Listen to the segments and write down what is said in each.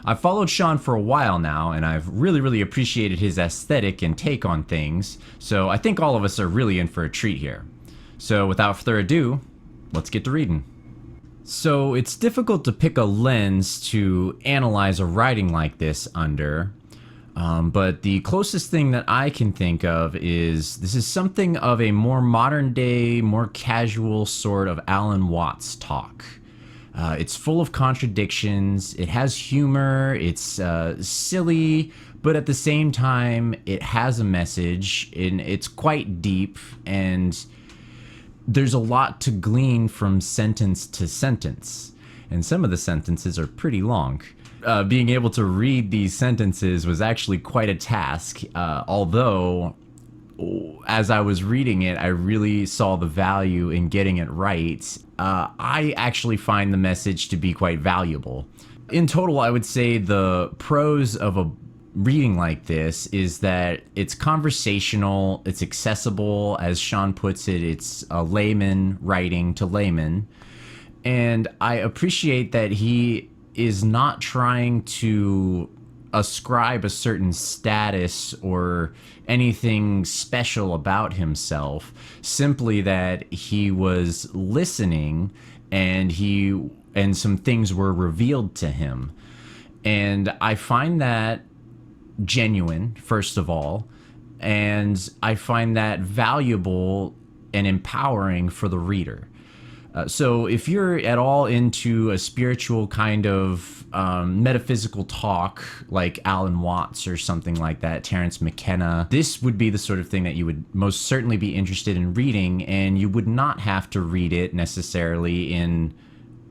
I've followed Sean for a while now, and I've really appreciated his aesthetic and take on things, so I think all of us are really in for a treat here. So without further ado, let's get to reading. So it's difficult to pick a lens to analyze a writing like this under, but the closest thing that I can think of is this is something of a more modern day, more casual sort of Alan Watts talk. It's full of contradictions, it has humor, it's silly, but at the same time it has a message, and it's quite deep, and there's a lot to glean from sentence to sentence. And some of the sentences are pretty long. Being able to read these sentences was actually quite a task, although as I was reading it, I really saw the value in getting it right. I actually find the message to be quite valuable. In total, I would say the pros of a reading like this is that it's conversational, it's accessible, as Sean puts it, it's a layman writing to layman. And I appreciate that he is not trying to ascribe a certain status or anything special about himself, simply that he was listening and some things were revealed to him. And I find that genuine, first of all, and I find that valuable and empowering for the reader. So if you're at all into a spiritual kind of metaphysical talk like Alan Watts or something like that, Terence McKenna, this would be the sort of thing that you would most certainly be interested in reading, and you would not have to read it necessarily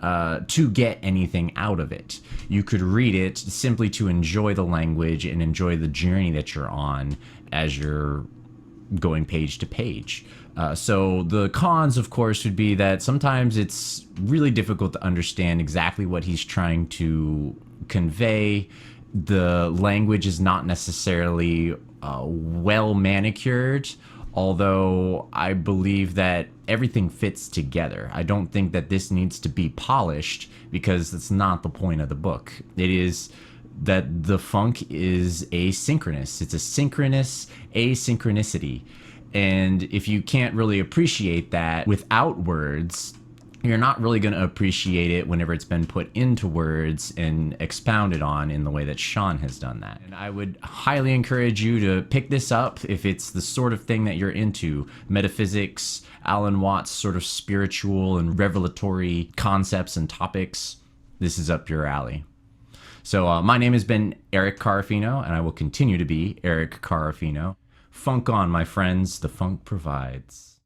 to get anything out of it. You could read it simply to enjoy the language and enjoy the journey that you're on as you're going page to page. So the cons, of course, would be that sometimes it's really difficult to understand exactly what he's trying to convey. The language is not necessarily well manicured, although I believe that everything fits together. I don't think that this needs to be polished, because that's not the point of the book. It is that the funk is asynchronous. It's a synchronous asynchronicity. And if you can't really appreciate that without words, you're not really going to appreciate it whenever it's been put into words and expounded on in the way that Sean has done that. And I would highly encourage you to pick this up if it's the sort of thing that you're into. Metaphysics, Alan Watts' sort of spiritual and revelatory concepts and topics. This is up your alley. So my name has been Eric Caroffino, and I will continue to be Eric Caroffino. Funk on, my friends. The funk provides.